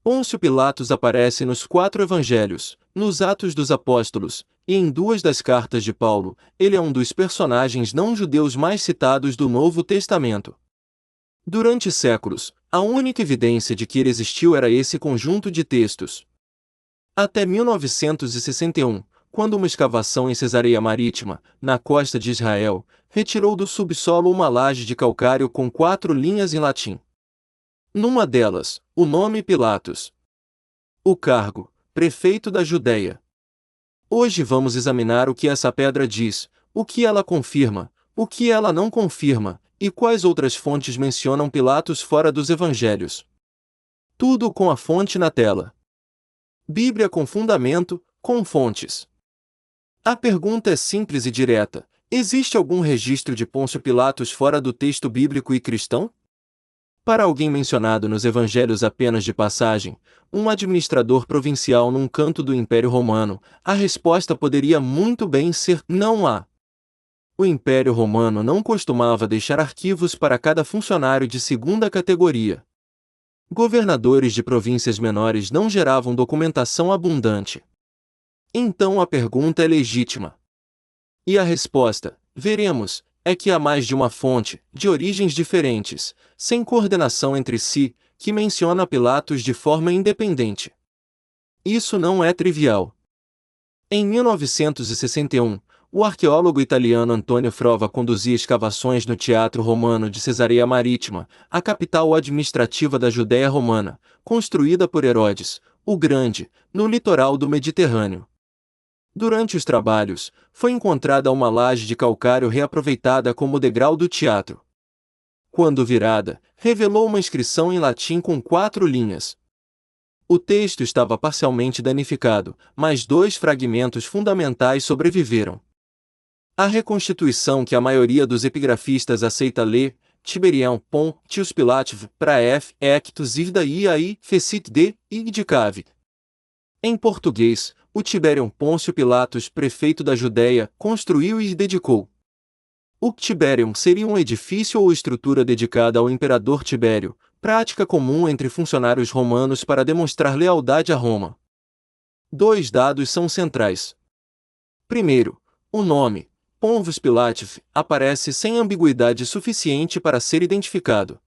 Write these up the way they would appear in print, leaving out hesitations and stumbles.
Pôncio Pilatos aparece nos 4 evangelhos, nos Atos dos Apóstolos, e em 2 das cartas de Paulo. Ele é um dos personagens não-judeus mais citados do Novo Testamento. Durante séculos, a única evidência de que ele existiu era esse conjunto de textos. Até 1961, quando uma escavação em Cesareia Marítima, na costa de Israel, retirou do subsolo uma laje de calcário com 4 linhas em latim. Numa delas, o nome Pilatos. O cargo, prefeito da Judéia. Hoje vamos examinar o que essa pedra diz, o que ela confirma, o que ela não confirma, e quais outras fontes mencionam Pilatos fora dos evangelhos. Tudo com a fonte na tela. Bíblia com fundamento, com fontes. A pergunta é simples e direta: existe algum registro de Pôncio Pilatos fora do texto bíblico e cristão? Para alguém mencionado nos evangelhos apenas de passagem, um administrador provincial num canto do Império Romano, a resposta poderia muito bem ser: não há. O Império Romano não costumava deixar arquivos para cada funcionário de segunda categoria. Governadores de províncias menores não geravam documentação abundante. Então a pergunta é legítima. E a resposta, veremos, é que há mais de uma fonte, de origens diferentes, sem coordenação entre si, que menciona Pilatos de forma independente. Isso não é trivial. Em 1961, o arqueólogo italiano Antonio Frova conduzia escavações no Teatro Romano de Cesareia Marítima, a capital administrativa da Judéia Romana, construída por Herodes, o Grande, no litoral do Mediterrâneo. Durante os trabalhos, foi encontrada uma laje de calcário reaproveitada como degrau do teatro. Quando virada, revelou uma inscrição em latim com 4 linhas. O texto estava parcialmente danificado, mas 2 fragmentos fundamentais sobreviveram. A reconstituição que a maioria dos epigrafistas aceita lê: Tiberiam Pontius Pilatus praef ectus ivda iai fecit de idicave. Em português, o Tiberium Pôncio Pilatos, prefeito da Judéia, construiu e dedicou. O Tiberium seria um edifício ou estrutura dedicada ao imperador Tibério, prática comum entre funcionários romanos para demonstrar lealdade a Roma. 2 dados são centrais. Primeiro, o nome, Pontius Pilatus, aparece sem ambiguidade suficiente para ser identificado.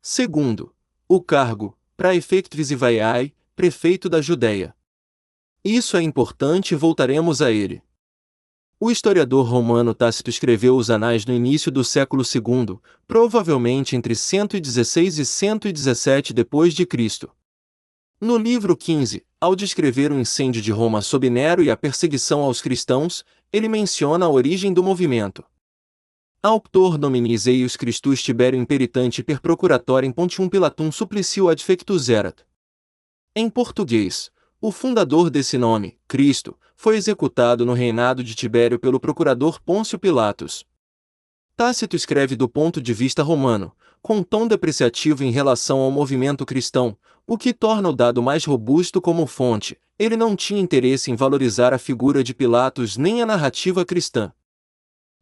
Segundo, o cargo, praefectus Ivaiai, prefeito da Judéia. Isso é importante e voltaremos a ele. O historiador romano Tácito escreveu os Anais no início do século II, provavelmente entre 116 e 117 d.C. No livro 15, ao descrever o incêndio de Roma sob Nero e a perseguição aos cristãos, ele menciona a origem do movimento. Auctor nominis eius Christus Tiberio imperitante per procuratorem Pontium Pilatum supplicio adfectus erat. Em português, o fundador desse nome, Cristo, foi executado no reinado de Tibério pelo procurador Pôncio Pilatos. Tácito escreve do ponto de vista romano, com tom depreciativo em relação ao movimento cristão, o que torna o dado mais robusto como fonte. Ele não tinha interesse em valorizar a figura de Pilatos nem a narrativa cristã.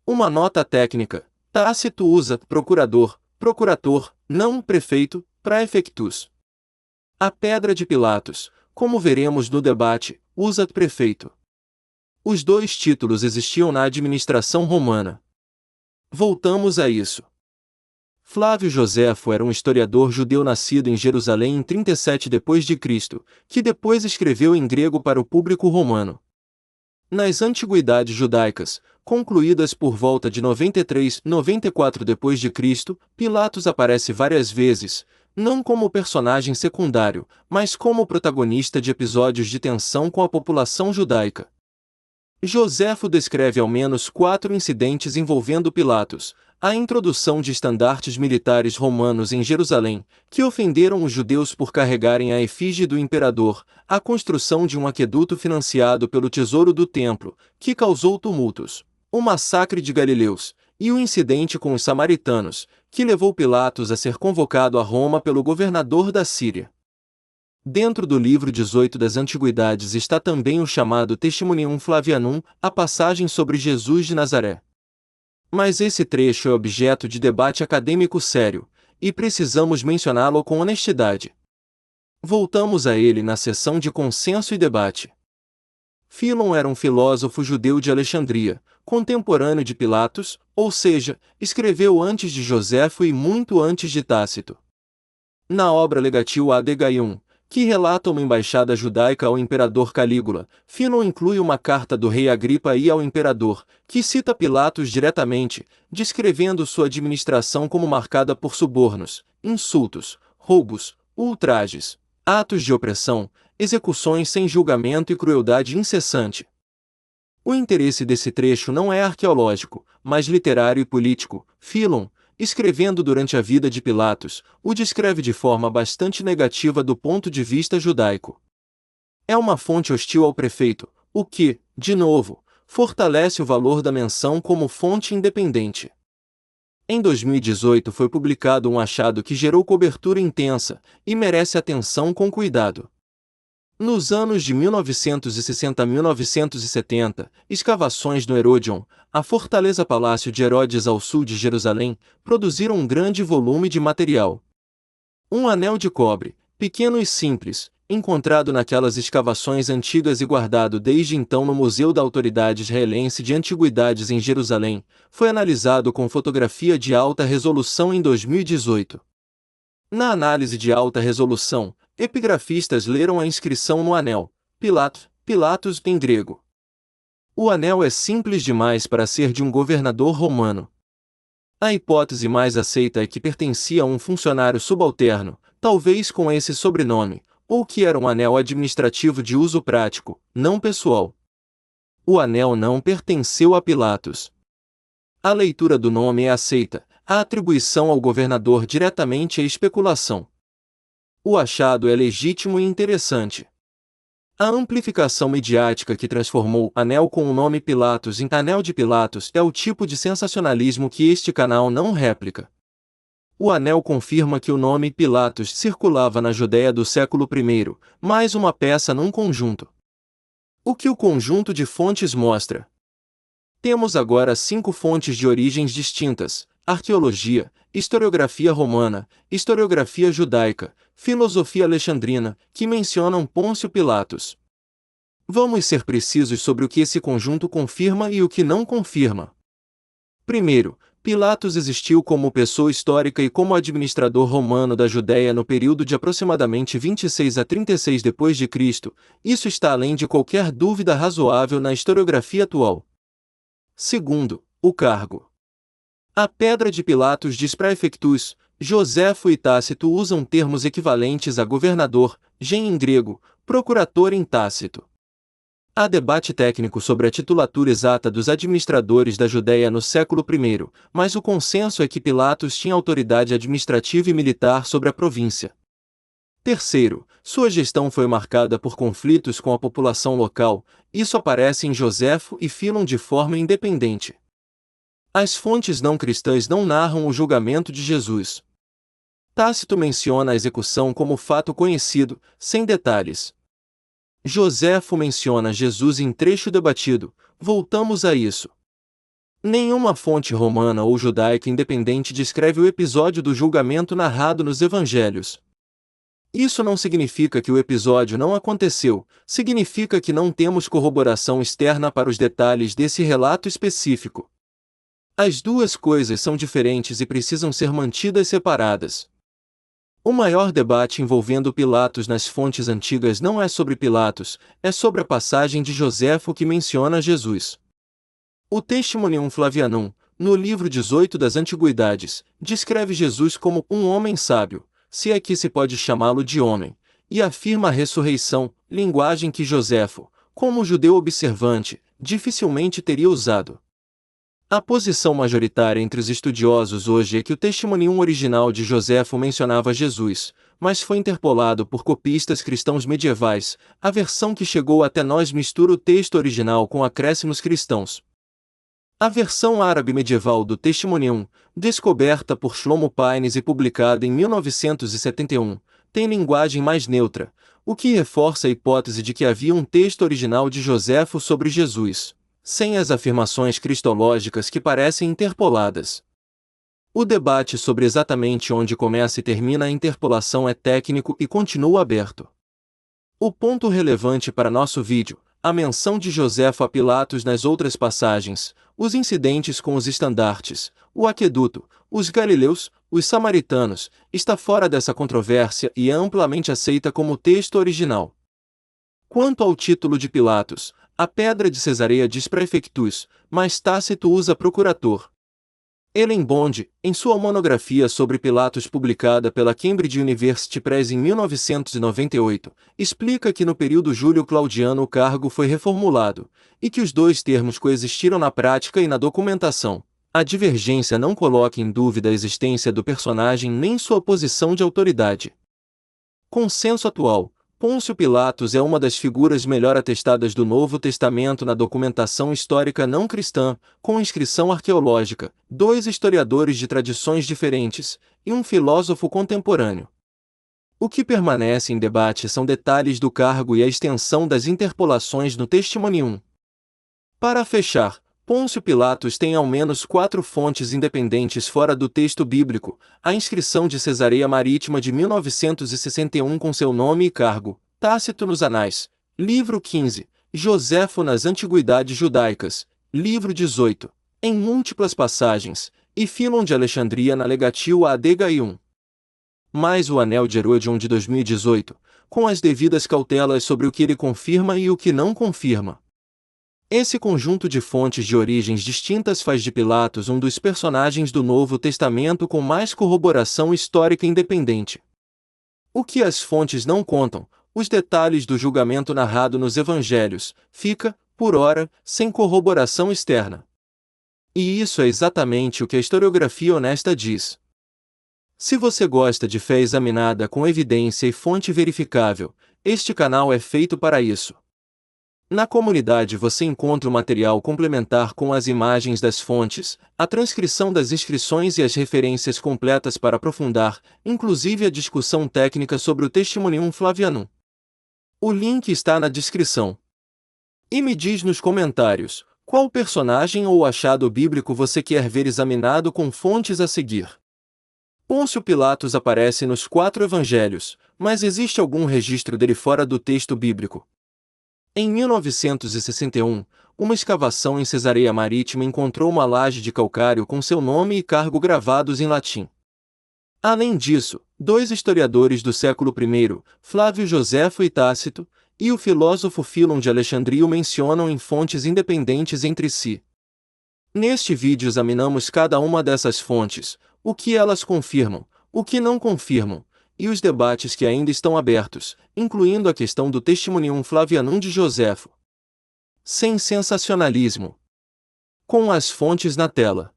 Uma nota técnica: Tácito usa procurador, procurator, não prefeito, praefectus. A pedra de Pilatos, como veremos no debate, usa prefeito. Os 2 títulos existiam na administração romana. Voltamos a isso. Flávio Joséfo era um historiador judeu nascido em Jerusalém em 37 d.C., que depois escreveu em grego para o público romano. Nas Antiguidades Judaicas, concluídas por volta de 93-94 d.C., Pilatos aparece várias vezes, não como personagem secundário, mas como protagonista de episódios de tensão com a população judaica. Joséfo descreve ao menos 4 incidentes envolvendo Pilatos: a introdução de estandartes militares romanos em Jerusalém, que ofenderam os judeus por carregarem a efígie do imperador, a construção de um aqueduto financiado pelo tesouro do templo, que causou tumultos, o massacre de Galileus, e o incidente com os samaritanos, que levou Pilatos a ser convocado a Roma pelo governador da Síria. Dentro do livro 18 das Antiguidades está também o chamado Testimonium Flavianum, a passagem sobre Jesus de Nazaré. Mas esse trecho é objeto de debate acadêmico sério, e precisamos mencioná-lo com honestidade. Voltamos a ele na sessão de consenso e debate. Fílon era um filósofo judeu de Alexandria, contemporâneo de Pilatos, ou seja, escreveu antes de Joséfo e muito antes de Tácito. Na obra Legatio ad Gaium, que relata uma embaixada judaica ao imperador Calígula, Fílon inclui uma carta do rei Agripa I ao imperador, que cita Pilatos diretamente, descrevendo sua administração como marcada por subornos, insultos, roubos, ultrajes, atos de opressão, execuções sem julgamento e crueldade incessante. O interesse desse trecho não é arqueológico, mas literário e político. Fílon, escrevendo durante a vida de Pilatos, o descreve de forma bastante negativa do ponto de vista judaico. É uma fonte hostil ao prefeito, o que, de novo, fortalece o valor da menção como fonte independente. Em 2018 foi publicado um achado que gerou cobertura intensa e merece atenção com cuidado. Nos anos de 1960 a 1970, escavações no Herodion, a fortaleza-palácio de Herodes ao sul de Jerusalém, produziram um grande volume de material. Um anel de cobre, pequeno e simples, encontrado naquelas escavações antigas e guardado desde então no Museu da Autoridade Israelense de Antiguidades em Jerusalém, foi analisado com fotografia de alta resolução em 2018. Na análise de alta resolução, epigrafistas leram a inscrição no anel, Pilatos em grego. O anel é simples demais para ser de um governador romano. A hipótese mais aceita é que pertencia a um funcionário subalterno, talvez com esse sobrenome, ou que era um anel administrativo de uso prático, não pessoal. O anel não pertenceu a Pilatos. A leitura do nome é aceita, a atribuição ao governador diretamente é especulação. O achado é legítimo e interessante. A amplificação midiática que transformou anel com o nome Pilatos em anel de Pilatos é o tipo de sensacionalismo que este canal não réplica. O anel confirma que o nome Pilatos circulava na Judéia do século I, mais uma peça num conjunto. O que o conjunto de fontes mostra? Temos agora 5 fontes de origens distintas: arqueologia, historiografia romana, historiografia judaica, filosofia alexandrina, que mencionam Pôncio Pilatos. Vamos ser precisos sobre o que esse conjunto confirma e o que não confirma. Primeiro, Pilatos existiu como pessoa histórica e como administrador romano da Judéia no período de aproximadamente 26 a 36 d.C., isso está além de qualquer dúvida razoável na historiografia atual. Segundo, o cargo. A Pedra de Pilatos diz praefectus, Joséfo e Tácito usam termos equivalentes a governador, gen em grego, procurator em Tácito. Há debate técnico sobre a titulatura exata dos administradores da Judéia no século I, mas o consenso é que Pilatos tinha autoridade administrativa e militar sobre a província. Terceiro, sua gestão foi marcada por conflitos com a população local, isso aparece em Joséfo e Fílon de forma independente. As fontes não cristãs não narram o julgamento de Jesus. Tácito menciona a execução como fato conhecido, sem detalhes. Joséfo menciona Jesus em trecho debatido, voltamos a isso. Nenhuma fonte romana ou judaica independente descreve o episódio do julgamento narrado nos evangelhos. Isso não significa que o episódio não aconteceu, significa que não temos corroboração externa para os detalhes desse relato específico. As duas coisas são diferentes e precisam ser mantidas separadas. O maior debate envolvendo Pilatos nas fontes antigas não é sobre Pilatos, é sobre a passagem de Joséfo que menciona Jesus. O Testimonium Flavianum, no livro 18 das Antiguidades, descreve Jesus como um homem sábio, se é que se pode chamá-lo de homem, e afirma a ressurreição, linguagem que Joséfo, como judeu observante, dificilmente teria usado. A posição majoritária entre os estudiosos hoje é que o Testimonium original de Joséfo mencionava Jesus, mas foi interpolado por copistas cristãos medievais. A versão que chegou até nós mistura o texto original com acréscimos cristãos. A versão árabe medieval do Testimonium, descoberta por Shlomo Paines e publicada em 1971, tem linguagem mais neutra, o que reforça a hipótese de que havia um texto original de Joséfo sobre Jesus, sem as afirmações cristológicas que parecem interpoladas. O debate sobre exatamente onde começa e termina a interpolação é técnico e continua aberto. O ponto relevante para nosso vídeo, a menção de Joséfo a Pilatos nas outras passagens, os incidentes com os estandartes, o aqueduto, os galileus, os samaritanos, está fora dessa controvérsia e é amplamente aceita como texto original. Quanto ao título de Pilatos, a pedra de Cesareia diz prefectus, mas Tácito usa procurator. Ellen Bond, em sua monografia sobre Pilatos publicada pela Cambridge University Press em 1998, explica que no período Júlio-Claudiano o cargo foi reformulado, e que os dois termos coexistiram na prática e na documentação. A divergência não coloca em dúvida a existência do personagem nem sua posição de autoridade. Consenso atual: Pôncio Pilatos é uma das figuras melhor atestadas do Novo Testamento na documentação histórica não cristã, com inscrição arqueológica, 2 historiadores de tradições diferentes, e um filósofo contemporâneo. O que permanece em debate são detalhes do cargo e a extensão das interpolações no Testemunium. Para fechar, Pôncio Pilatos tem ao menos 4 fontes independentes fora do texto bíblico: a inscrição de Cesareia Marítima de 1961 com seu nome e cargo, Tácito nos Anais, livro 15, Joséfo nas Antiguidades Judaicas, livro 18, em múltiplas passagens, e Fílon de Alexandria na Legatio ad Gaium. Mais o Anel de Herodion de 2018, com as devidas cautelas sobre o que ele confirma e o que não confirma. Esse conjunto de fontes de origens distintas faz de Pilatos um dos personagens do Novo Testamento com mais corroboração histórica independente. O que as fontes não contam, os detalhes do julgamento narrado nos Evangelhos, fica, por ora, sem corroboração externa. E isso é exatamente o que a historiografia honesta diz. Se você gosta de fé examinada com evidência e fonte verificável, este canal é feito para isso. Na comunidade você encontra o material complementar com as imagens das fontes, a transcrição das inscrições e as referências completas para aprofundar, inclusive a discussão técnica sobre o Testemunium Flavianum. O link está na descrição. E me diz nos comentários, qual personagem ou achado bíblico você quer ver examinado com fontes a seguir. Pôncio Pilatos aparece nos 4 evangelhos, mas existe algum registro dele fora do texto bíblico? Em 1961, uma escavação em Cesareia Marítima encontrou uma laje de calcário com seu nome e cargo gravados em latim. Além disso, 2 historiadores do século I, Flávio Joséfo e Tácito, e o filósofo Fílon de Alexandria o mencionam em fontes independentes entre si. Neste vídeo examinamos cada uma dessas fontes, o que elas confirmam, o que não confirmam, e os debates que ainda estão abertos, incluindo a questão do Testemunium Flavianum de Joséfo. Sem sensacionalismo. Com as fontes na tela.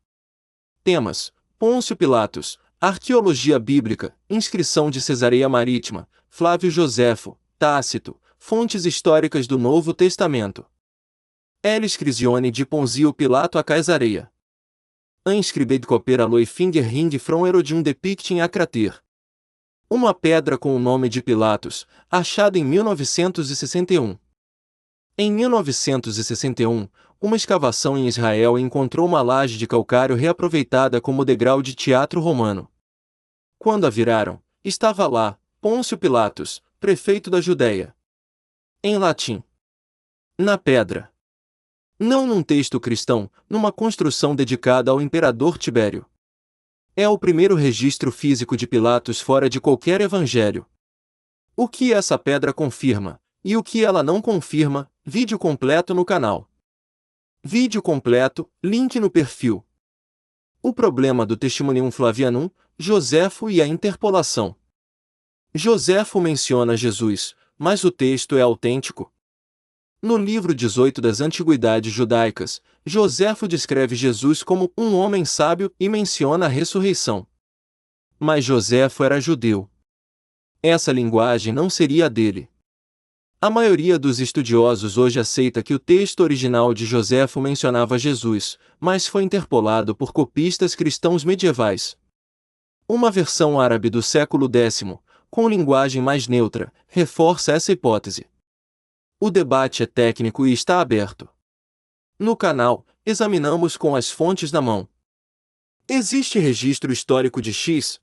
Temas: Pôncio Pilatos, Arqueologia Bíblica, Inscrição de Cesareia Marítima, Flávio Joséfo, Tácito, Fontes Históricas do Novo Testamento. Elis Crisione de Ponzio Pilato a Caesareia. Inscribed Copera Loi Finger Ring from Herodium depicting a crater. Uma pedra com o nome de Pilatos, achada em 1961. Em 1961, uma escavação em Israel encontrou uma laje de calcário reaproveitada como degrau de teatro romano. Quando a viraram, estava lá, Pôncio Pilatos, prefeito da Judéia. Em latim. Na pedra. Não num texto cristão, numa construção dedicada ao imperador Tibério. É o primeiro registro físico de Pilatos fora de qualquer evangelho. O que essa pedra confirma, e o que ela não confirma, vídeo completo no canal. Vídeo completo, link no perfil. O problema do Testemunium Flavianum, Joséfo e a interpolação. Joséfo menciona Jesus, mas o texto é autêntico? No livro 18 das Antiguidades Judaicas, Joséfo descreve Jesus como um homem sábio e menciona a ressurreição. Mas Joséfo era judeu. Essa linguagem não seria a dele. A maioria dos estudiosos hoje aceita que o texto original de Joséfo mencionava Jesus, mas foi interpolado por copistas cristãos medievais. Uma versão árabe do século X, com linguagem mais neutra, reforça essa hipótese. O debate é técnico e está aberto. No canal, examinamos com as fontes na mão. Existe registro histórico de X,